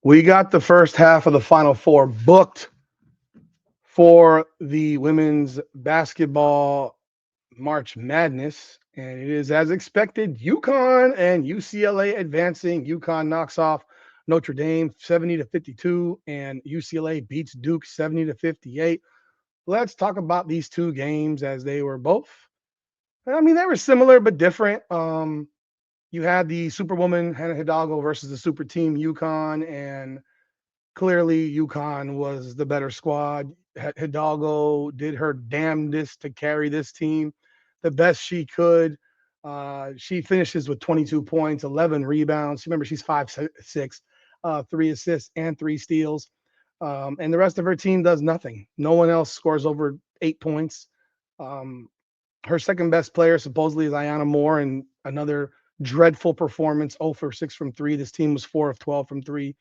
We got the first half of the Final Four booked for the women's basketball March Madness, and it is as expected. UConn and UCLA advancing. UConn knocks off Notre Dame 70-52, and UCLA beats Duke 70-58. Let's talk about these two games as they were both. I mean, they were similar but different. You had the Superwoman Hannah Hidalgo versus the super team UConn, and clearly UConn was the better squad. Hidalgo did her damnedest to carry this team the best she could. She finishes with 22 points, 11 rebounds. Remember, she's 5'6", 3 assists and 3 steals. And the rest of her team does nothing. No one else scores over 8 points. Um, Her second best player supposedly is Ayanna Moore, and another dreadful performance, 0 for 6 from three. This team was 4 of 12 from three.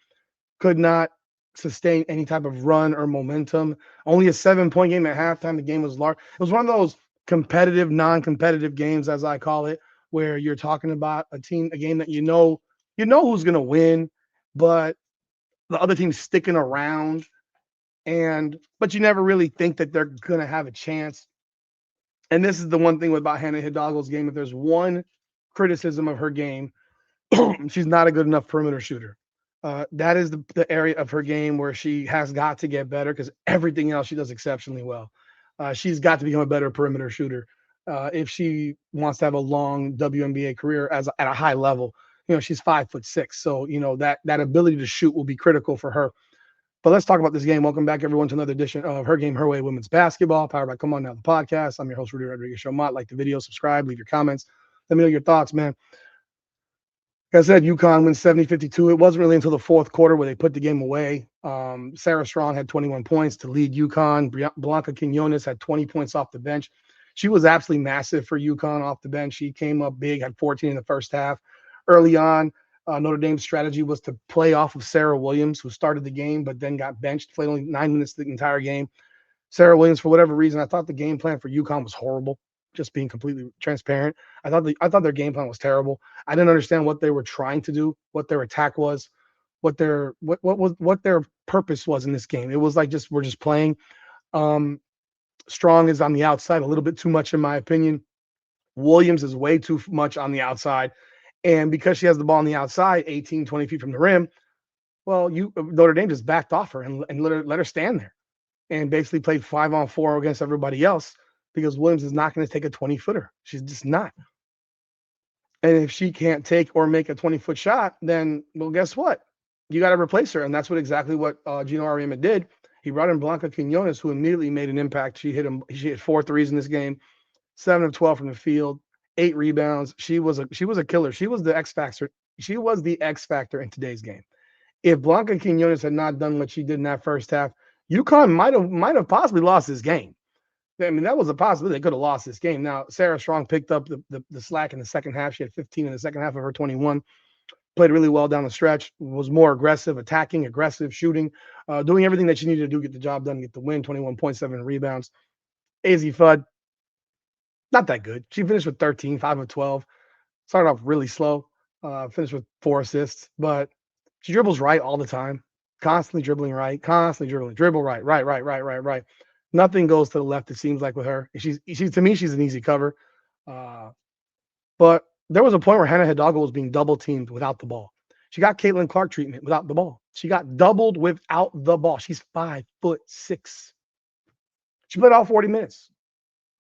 Could not sustain any type of run or momentum. Only a 7-point game at halftime. The game was large. It was one of those competitive, non-competitive games, as I call it, where you're talking about a game that you know who's going to win, but the other team's sticking around, but you never really think that they're going to have a chance. And this is the one thing about Hannah Hidalgo's game. If there's one criticism of her game, she's not a good enough perimeter shooter. That is the area of her game where she has got to get better, because everything else she does exceptionally well. She's got to become a better perimeter shooter if she wants to have a long WNBA career at a high level. She's 5'6", so that ability to shoot will be critical for her. But let's talk about this game. Welcome back, everyone, to another edition of Her Game, Her Way Women's Basketball, powered by Come On Now, the podcast. I'm your host, Rudy Rodriguez Showmont. Like the video, subscribe, leave your comments. Let me know your thoughts, man. Like I said, UConn wins 70-52. It wasn't really until the fourth quarter where they put the game away. Sarah Strong had 21 points to lead UConn. Blanca Quinones had 20 points off the bench. She was absolutely massive for UConn off the bench. She came up big, had 14 in the first half. Early on, Notre Dame's strategy was to play off of Sarah Williams, who started the game but then got benched, played only 9 minutes the entire game. Sarah Williams, for whatever reason, I thought the game plan for UConn was horrible. Just being completely transparent, I thought their game plan was terrible. I didn't understand what they were trying to do, what their attack was, what their purpose was in this game. It was like we're just playing. Strong is on the outside a little bit too much, in my opinion. Williams is way too much on the outside. And because she has the ball on the outside, 18, 20 feet from the rim, well, Notre Dame just backed off her and let her stand there and basically played 5-on-4 against everybody else, because Williams is not going to take a 20-footer. She's just not. And if she can't take or make a 20-foot shot, then, well, guess what? You got to replace her. And that's exactly what Gino Auriemma did. He brought in Blanca Quinones, who immediately made an impact. She hit 4 threes in this game, 7 of 12 from the field, 8 rebounds. She was a killer. She was the X factor. She was the X factor in today's game. If Blanca Quinones had not done what she did in that first half, UConn might have possibly lost this game. I mean, that was a possibility. They could have lost this game. Now, Sarah Strong picked up the slack in the second half. She had 15 in the second half of her 21. Played really well down the stretch. Was more aggressive, attacking, aggressive, shooting, doing everything that she needed to do, get the job done, get the win. 21.7 rebounds. Azzi Fudd, not that good. She finished with 13, 5 of 12. Started off really slow. Finished with 4 assists, but she dribbles right all the time. Constantly dribbling right. Constantly dribbling. Dribble right. Nothing goes to the left, it seems like, with her. To me, she's an easy cover. But there was a point where Hannah Hidalgo was being double teamed without the ball. She got Caitlin Clark treatment without the ball. She got doubled without the ball. She's 5'6". She played all 40 minutes.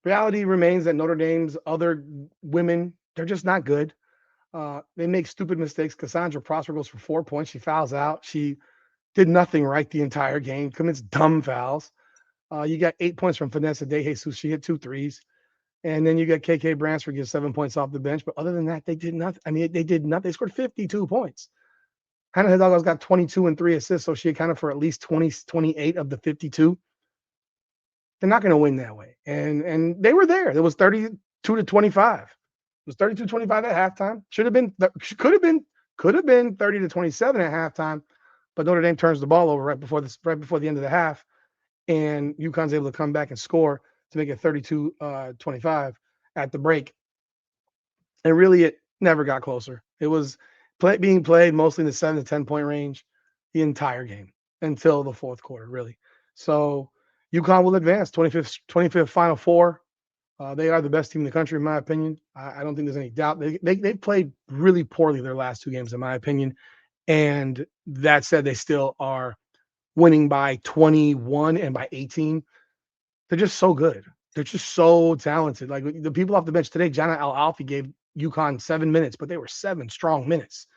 Reality remains that Notre Dame's other women, they're just not good. They make stupid mistakes. Cassandra Prosper goes for 4 points. She fouls out. She did nothing right the entire game, commits dumb fouls. You got 8 points from Vanessa De Jesus. She hit 2 threes. And then you got KK Bransford gets 7 points off the bench. But other than that, they did nothing. I mean, they did nothing. They scored 52 points. Hannah Hidalgo's got 22 and 3 assists, so she accounted for at least 28 of the 52. They're not going to win that way. And they were there. It was 32-25. It was 32-25 at halftime. Could have been 30-27 at halftime. But Notre Dame turns the ball over right before the end of the half. And UConn's able to come back and score to make it 32-25 at the break. And really, it never got closer. It was being played mostly in the 7 to 10 point range. the entire game until the fourth quarter, really. So UConn will advance 25th Final Four. They are the best team in the country, in my opinion. I don't think there's any doubt. They played really poorly their last two games, in my opinion. And that said, they still are winning by 21 and by 18. They're just so good. They're just so talented. Like the people off the bench today, Jana Al-Alfi gave UConn 7 minutes, but they were 7 strong minutes.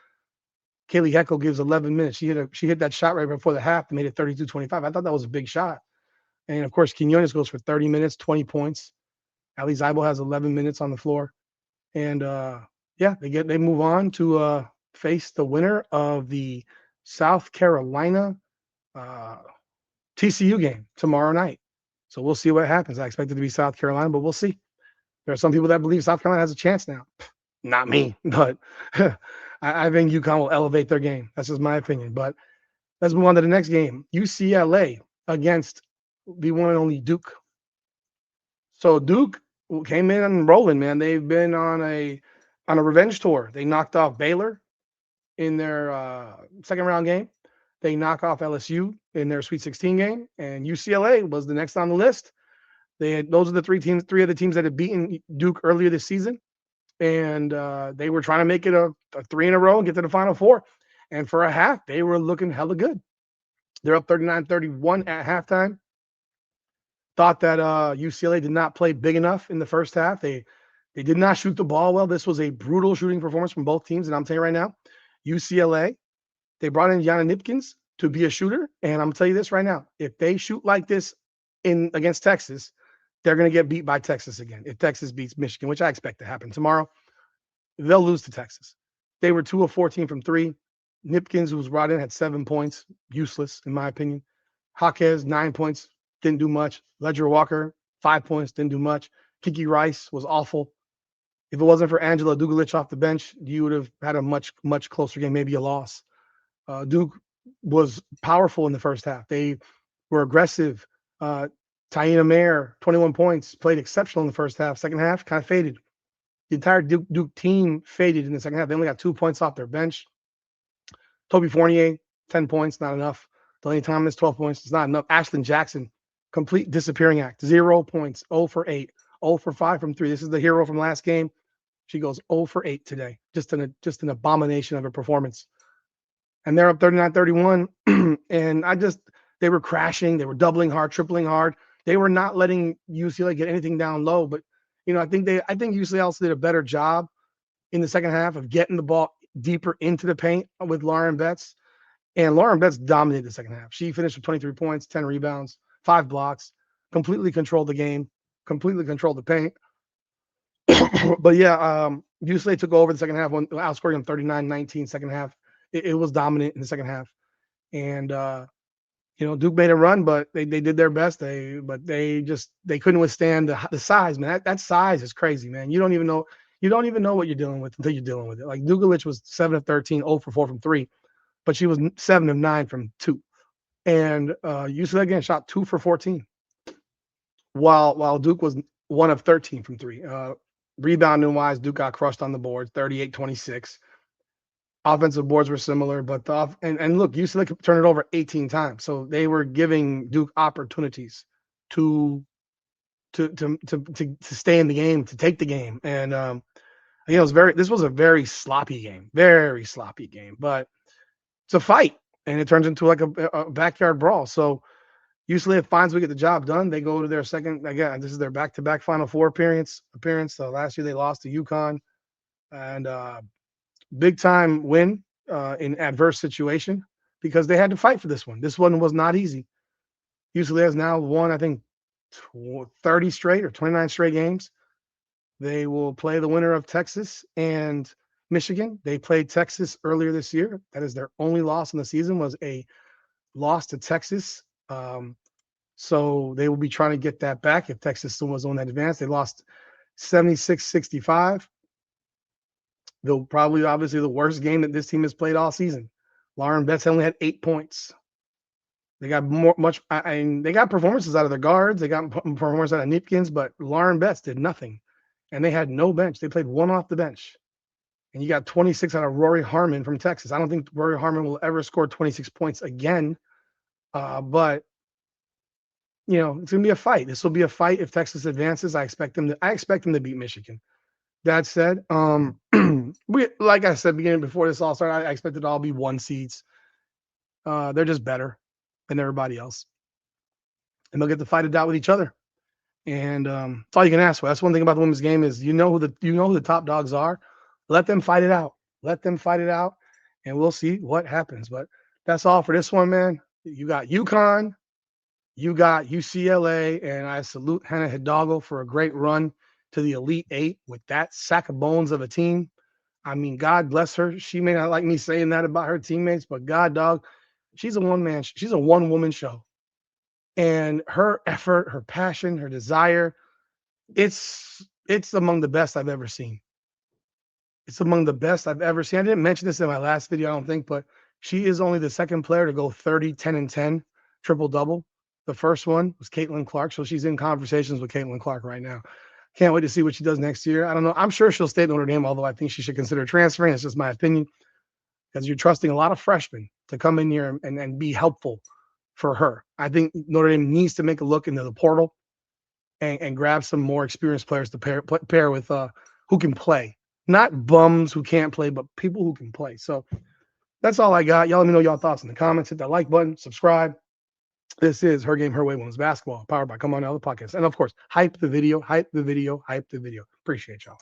Kaylee Heckel gives 11 minutes. She hit that shot right before the half and made it 32-25. I thought that was a big shot. And of course, Quinones goes for 30 minutes, 20 points. Ali Zeibel has 11 minutes on the floor. And yeah, they move on to face the winner of the South Carolina TCU game tomorrow night. So we'll see what happens. I expect it to be South Carolina, but we'll see. There are some people that believe South Carolina has a chance now. Not me, but I think UConn will elevate their game. That's just my opinion. But let's move on to the next game. UCLA against the one and only Duke. So Duke came in and rolling, man. They've been on a revenge tour. They knocked off Baylor in their second round game. They knock off LSU in their Sweet 16 game, and UCLA was the next on the list. Those are the three of the teams that had beaten Duke earlier this season, and they were trying to make it a three in a row and get to the Final Four. And for a half, they were looking hella good. They're up 39-31 at halftime. Thought that UCLA did not play big enough in the first half. They did not shoot the ball well. This was a brutal shooting performance from both teams, and I'm telling you right now, UCLA, they brought in Yana Nipkins to be a shooter, and I'm going to tell you this right now. If they shoot like this against Texas, they're going to get beat by Texas again. If Texas beats Michigan, which I expect to happen tomorrow, they'll lose to Texas. They were 2 of 14 from three. Nipkins, who was brought in, had 7 points. Useless, in my opinion. Jaquez, 9 points. Didn't do much. Ledger Walker, 5 points. Didn't do much. Kiki Rice was awful. If it wasn't for Angela Dugalich off the bench, you would have had a much, much closer game, maybe a loss. Duke was powerful in the first half. They were aggressive. Taina Mayer, 21 points, played exceptional in the first half. Second half, kind of faded. The entire Duke team faded in the second half. They only got 2 points off their bench. Toby Fournier, 10 points, not enough. Delaney Thomas, 12 points, it's not enough. Ashlyn Jackson, complete disappearing act. 0 points, 0 for 8, 0 for 5 from 3. This is the hero from last game. She goes 0 for 8 today. Just an abomination of a performance. And they're up 39-31. And they were crashing. They were doubling hard, tripling hard. They were not letting UCLA get anything down low. But, I think UCLA also did a better job in the second half of getting the ball deeper into the paint with Lauren Betts. And Lauren Betts dominated the second half. She finished with 23 points, 10 rebounds, 5 blocks, completely controlled the game, completely controlled the paint. But yeah, UCLA took over the second half, outscoring them 39-19 second half. It was dominant in the second half. And, Duke made a run, but they did their best. They couldn't withstand the size, man. That size is crazy, man. You don't even know what you're dealing with until you're dealing with it. Like Dugalich was 7 of 13, 0 for 4 from 3, but she was 7 of 9 from 2. And UCLA again shot 2 for 14, while Duke was 1 of 13 from 3. Rebounding wise, Duke got crushed on the boards, 38-26. Offensive boards were similar, but and look, UCLA could turn it over 18 times, so they were giving Duke opportunities to stay in the game, to take the game. And this was a very sloppy game, but it's a fight, and it turns into like a backyard brawl. So UCLA finds we get the job done. They go to their second, again, this is their back-to-back Final Four appearance. So last year they lost to UConn, and big time win in adverse situation because they had to fight for this one. This one was not easy. UCLA has now won, I think, 30 straight or 29 straight games. They will play the winner of Texas and Michigan. They played Texas earlier this year. That is their only loss in the season, was a loss to Texas. So they will be trying to get that back if Texas still was on that advance. They lost 76-65. Obviously the worst game that this team has played all season. Lauren Betts only had 8 points. They got they got performances out of their guards. They got performances out of Nipkins, but Lauren Betts did nothing. And they had no bench. They played one off the bench. And you got 26 out of Rory Harmon from Texas. I don't think Rory Harmon will ever score 26 points again. But it's gonna be a fight. This will be a fight if Texas advances. I expect them to beat Michigan. That said, like I said beginning before this all started, I expected it all be 1 seeds. They're just better than everybody else, and they'll get to fight it out with each other. And that's all you can ask for. That's one thing about the women's game is who the top dogs are. Let them fight it out. Let them fight it out, and we'll see what happens. But that's all for this one, man. You got UConn, you got UCLA, and I salute Hannah Hidalgo for a great run to the Elite Eight with that sack of bones of a team. I mean, God bless her. She may not like me saying that about her teammates, but God, dog, she's a one-woman show. And her effort, her passion, her desire, it's among the best I've ever seen. It's among the best I've ever seen. I didn't mention this in my last video, I don't think, but she is only the second player to go 30, 10, and 10, triple-double. The first one was Caitlin Clark, so she's in conversations with Caitlin Clark right now. Can't wait to see what she does next year. I don't know. I'm sure she'll stay at Notre Dame, although I think she should consider transferring. It's just my opinion, because you're trusting a lot of freshmen to come in here and be helpful for her. I think Notre Dame needs to make a look into the portal and grab some more experienced players to pair with who can play. Not bums who can't play, but people who can play. So that's all I got. Y'all let me know y'all thoughts in the comments. Hit that like button, subscribe. This is Her Game, Her Way Women's Basketball, powered by Come On Now, the podcast. And of course, hype the video. Appreciate y'all.